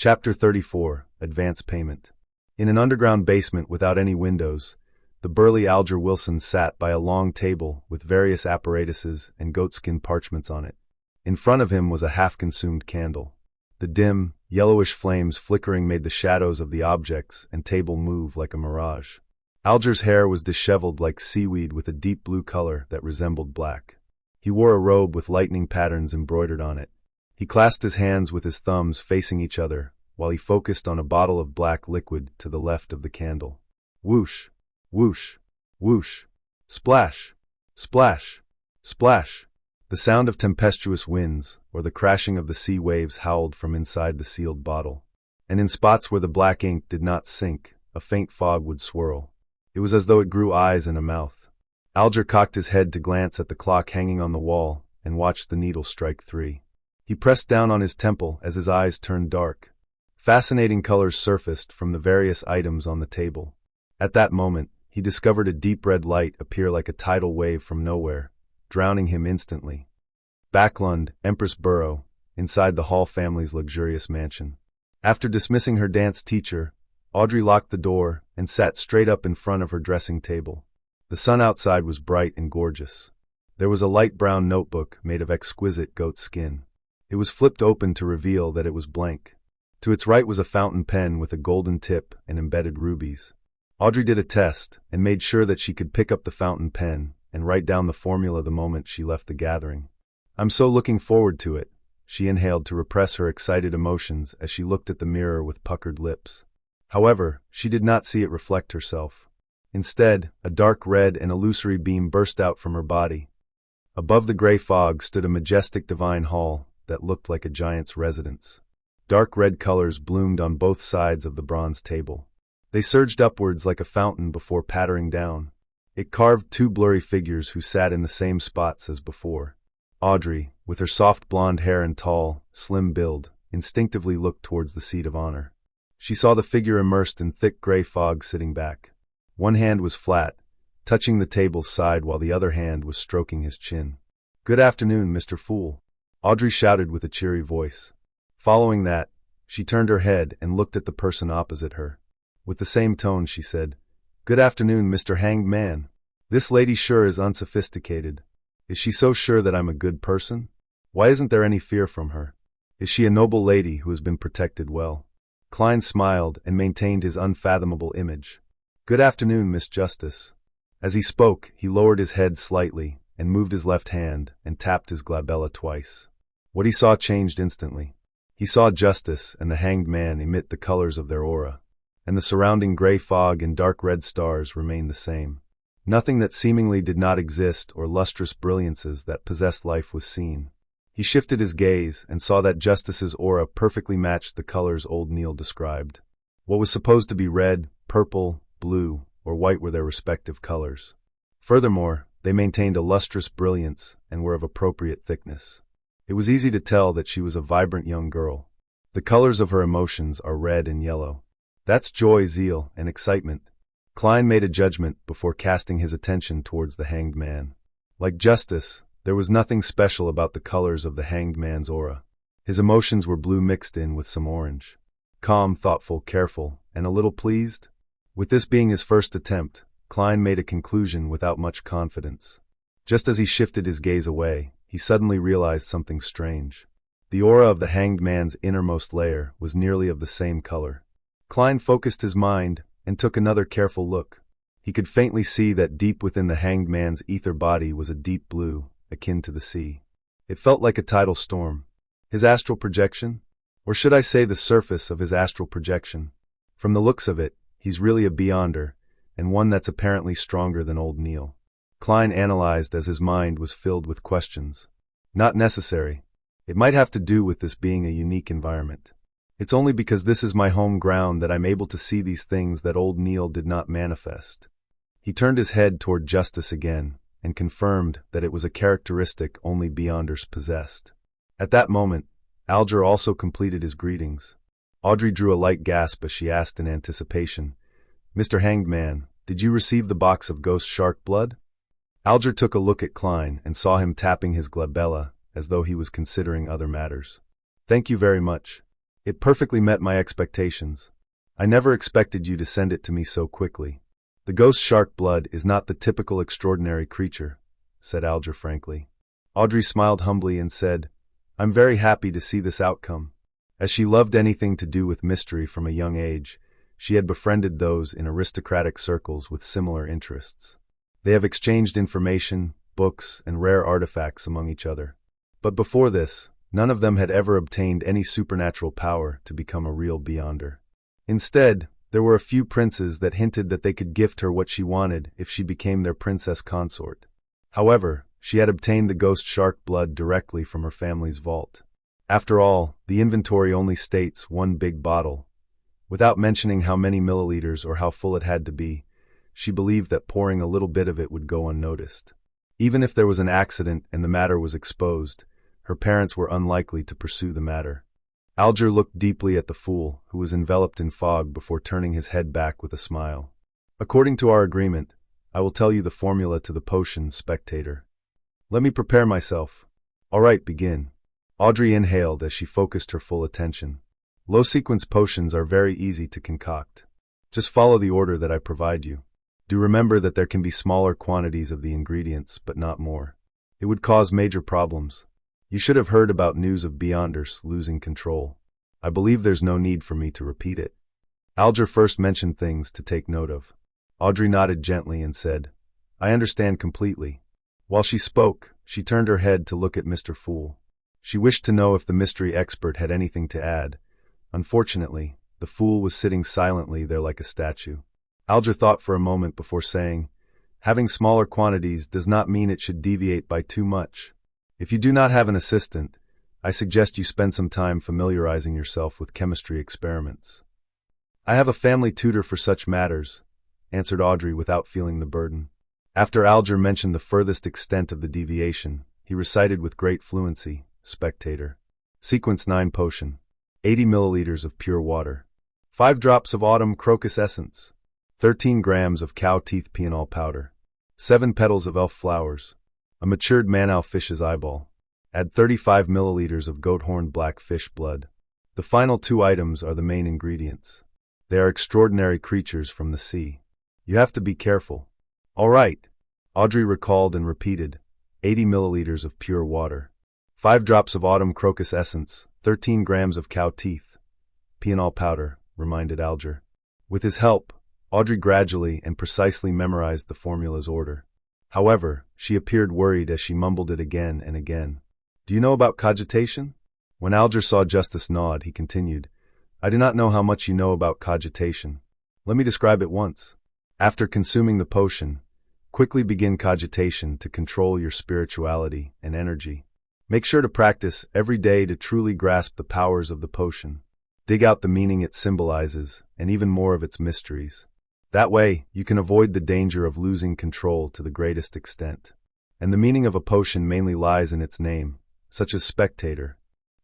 Chapter 34, Advance Payment. In an underground basement without any windows, the burly Alger Wilson sat by a long table with various apparatuses and goatskin parchments on it. In front of him was a half-consumed candle. The dim, yellowish flames flickering made the shadows of the objects and table move like a mirage. Alger's hair was disheveled like seaweed with a deep blue color that resembled black. He wore a robe with lightning patterns embroidered on it. He clasped his hands with his thumbs facing each other while he focused on a bottle of black liquid to the left of the candle. Whoosh, whoosh, whoosh, splash, splash, splash. The sound of tempestuous winds or the crashing of the sea waves howled from inside the sealed bottle. And in spots where the black ink did not sink, a faint fog would swirl. It was as though it grew eyes and a mouth. Alger cocked his head to glance at the clock hanging on the wall and watched the needle strike 3. He pressed down on his temple as his eyes turned dark. Fascinating colors surfaced from the various items on the table. At that moment, he discovered a deep red light appear like a tidal wave from nowhere, drowning him instantly. Backlund, Empress Borough, inside the Hall family's luxurious mansion. After dismissing her dance teacher, Audrey locked the door and sat straight up in front of her dressing table. The sun outside was bright and gorgeous. There was a light brown notebook made of exquisite goat skin. It was flipped open to reveal that it was blank. To its right was a fountain pen with a golden tip and embedded rubies. Audrey did a test and made sure that she could pick up the fountain pen and write down the formula the moment she left the gathering. "I'm so looking forward to it," she inhaled to repress her excited emotions as she looked at the mirror with puckered lips. However, she did not see it reflect herself. Instead, a dark red and illusory beam burst out from her body. Above the gray fog stood a majestic divine hall that looked like a giant's residence. Dark red colors bloomed on both sides of the bronze table. They surged upwards like a fountain before pattering down. It carved 2 blurry figures who sat in the same spots as before. Audrey, with her soft blonde hair and tall, slim build, instinctively looked towards the seat of honor. She saw the figure immersed in thick gray fog sitting back. One hand was flat, touching the table's side while the other hand was stroking his chin. "Good afternoon, Mr. Fool," Audrey shouted with a cheery voice. Following that, she turned her head and looked at the person opposite her. With the same tone, she said, "Good afternoon, Mr. Hanged Man. This lady sure is unsophisticated. Is she so sure that I'm a good person? Why isn't there any fear from her? Is she a noble lady who has been protected well?" Klein smiled and maintained his unfathomable image. "Good afternoon, Miss Justice." As he spoke, he lowered his head slightly and moved his left hand and tapped his glabella twice. What he saw changed instantly. He saw Justice and the Hanged Man emit the colors of their aura, and the surrounding gray fog and dark red stars remained the same. Nothing that seemingly did not exist or lustrous brilliances that possessed life was seen. He shifted his gaze and saw that Justice's aura perfectly matched the colors old Neil described. What was supposed to be red, purple, blue, or white were their respective colors. Furthermore, they maintained a lustrous brilliance and were of appropriate thickness. It was easy to tell that she was a vibrant young girl. The colors of her emotions are red and yellow. That's joy, zeal, and excitement. Klein made a judgment before casting his attention towards the Hanged Man. Like Justice, there was nothing special about the colors of the Hanged Man's aura. His emotions were blue mixed in with some orange. Calm, thoughtful, careful, and a little pleased. With this being his first attempt, Klein made a conclusion without much confidence. Just as he shifted his gaze away, he suddenly realized something strange. The aura of the Hanged Man's innermost layer was nearly of the same color. Klein focused his mind and took another careful look. He could faintly see that deep within the Hanged Man's ether body was a deep blue, akin to the sea. It felt like a tidal storm. His astral projection? Or should I say the surface of his astral projection? From the looks of it, he's really a beyonder, and one that's apparently stronger than old Neil. Klein analyzed as his mind was filled with questions. Not necessary. It might have to do with this being a unique environment. It's only because this is my home ground that I'm able to see these things that old Neil did not manifest. He turned his head toward Justice again and confirmed that it was a characteristic only beyonders possessed. At that moment, Alger also completed his greetings. Audrey drew a light gasp as she asked in anticipation, "Mr. Hanged Man, did you receive the box of ghost shark blood?" Alger took a look at Klein and saw him tapping his glabella as though he was considering other matters. "Thank you very much. It perfectly met my expectations. I never expected you to send it to me so quickly. The ghost shark blood is not the typical extraordinary creature, said Alger frankly. Audrey smiled humbly and said, I'm very happy to see this outcome. As she loved anything to do with mystery from a young age, she had befriended those in aristocratic circles with similar interests. They have exchanged information, books, and rare artifacts among each other. But before this, none of them had ever obtained any supernatural power to become a real beyonder. Instead, there were a few princes that hinted that they could gift her what she wanted if she became their princess consort. However, she had obtained the ghost shark blood directly from her family's vault. After all, the inventory only states 1 big bottle. Without mentioning how many milliliters or how full it had to be, she believed that pouring a little bit of it would go unnoticed. Even if there was an accident and the matter was exposed, her parents were unlikely to pursue the matter. Alger looked deeply at the fool, who was enveloped in fog, before turning his head back with a smile. According to our agreement, I will tell you the formula to the potion, spectator. Let me prepare myself. All right, begin. Audrey inhaled as she focused her full attention. Low-sequence potions are very easy to concoct. Just follow the order that I provide you. Do remember that there can be smaller quantities of the ingredients, but not more. It would cause major problems. You should have heard about news of Beyonders losing control. I believe there's no need for me to repeat it. Alger first mentioned things to take note of. Audrey nodded gently and said, I understand completely. While she spoke, she turned her head to look at Mr. Fool. She wished to know if the mystery expert had anything to add. Unfortunately, the fool was sitting silently there like a statue. Alger thought for a moment before saying, having smaller quantities does not mean it should deviate by too much. If you do not have an assistant, I suggest you spend some time familiarizing yourself with chemistry experiments. I have a family tutor for such matters, answered Audrey without feeling the burden. After Alger mentioned the furthest extent of the deviation, he recited with great fluency, spectator. Sequence 9 potion. 80 milliliters of pure water. 5 drops of autumn crocus essence. 13 grams of cow teeth peanol powder. 7 petals of elf flowers. A matured manal fish's eyeball. Add 35 milliliters of goat horned black fish blood. The final 2 items are the main ingredients. They are extraordinary creatures from the sea. You have to be careful. All right. Audrey recalled and repeated. 80 milliliters of pure water. 5 drops of autumn crocus essence. 13 grams of cow teeth. Peanol powder, reminded Alger. With his help, Audrey gradually and precisely memorized the formula's order. However, she appeared worried as she mumbled it again and again. Do you know about cogitation? When Alger saw Justice nod, he continued, I do not know how much you know about cogitation. Let me describe it once. After consuming the potion, quickly begin cogitation to control your spirituality and energy. Make sure to practice every day to truly grasp the powers of the potion. Dig out the meaning it symbolizes and even more of its mysteries. That way, you can avoid the danger of losing control to the greatest extent. And the meaning of a potion mainly lies in its name, such as spectator.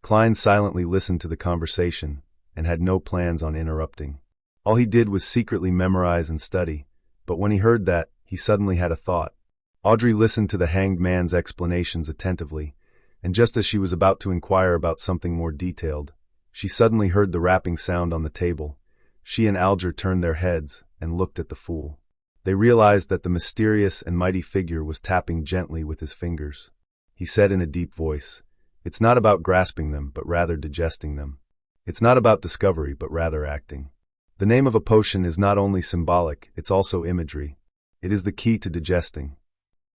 Klein silently listened to the conversation and had no plans on interrupting. All he did was secretly memorize and study, but when he heard that, he suddenly had a thought. Audrey listened to the hanged man's explanations attentively, and just as she was about to inquire about something more detailed, she suddenly heard the rapping sound on the table. She and Alger turned their heads and looked at the fool. They realized that the mysterious and mighty figure was tapping gently with his fingers. He said in a deep voice, It's not about grasping them, but rather digesting them. It's not about discovery, but rather acting. The name of a potion is not only symbolic, it's also imagery. It is the key to digesting.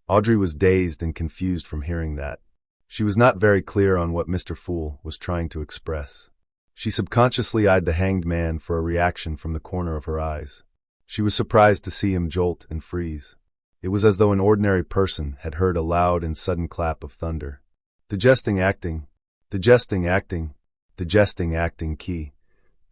Audrey was dazed and confused from hearing that. She was not very clear on what Mr. Fool was trying to express. She subconsciously eyed the hanged man for a reaction from the corner of her eyes. She was surprised to see him jolt and freeze. It was as though an ordinary person had heard a loud and sudden clap of thunder. Digesting acting, digesting acting, digesting acting key.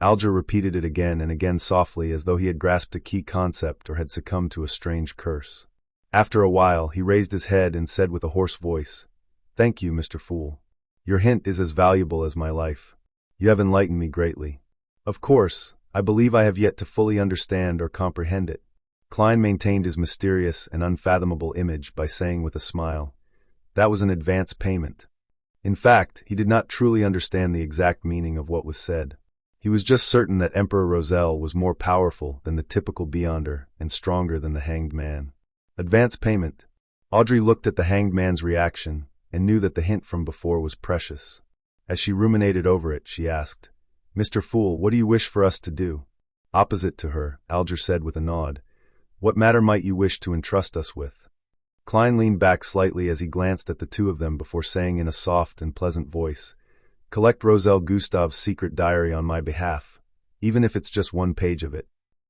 Alger repeated it again and again softly as though he had grasped a key concept or had succumbed to a strange curse. After a while, he raised his head and said with a hoarse voice, Thank you, Mr. Fool. Your hint is as valuable as my life. You have enlightened me greatly. Of course, I believe I have yet to fully understand or comprehend it. Klein maintained his mysterious and unfathomable image by saying with a smile, That was an advance payment. In fact, he did not truly understand the exact meaning of what was said. He was just certain that Emperor Roselle was more powerful than the typical Beyonder and stronger than the Hanged Man. Advance payment. Audrey looked at the Hanged Man's reaction and knew that the hint from before was precious. As she ruminated over it, she asked, "Mr. Fool, what do you wish for us to do?" Opposite to her, Alger said with a nod, "What matter might you wish to entrust us with?" Klein leaned back slightly as he glanced at the two of them before saying in a soft and pleasant voice, "Collect Roselle Gustav's secret diary on my behalf, even if it's just one page of it.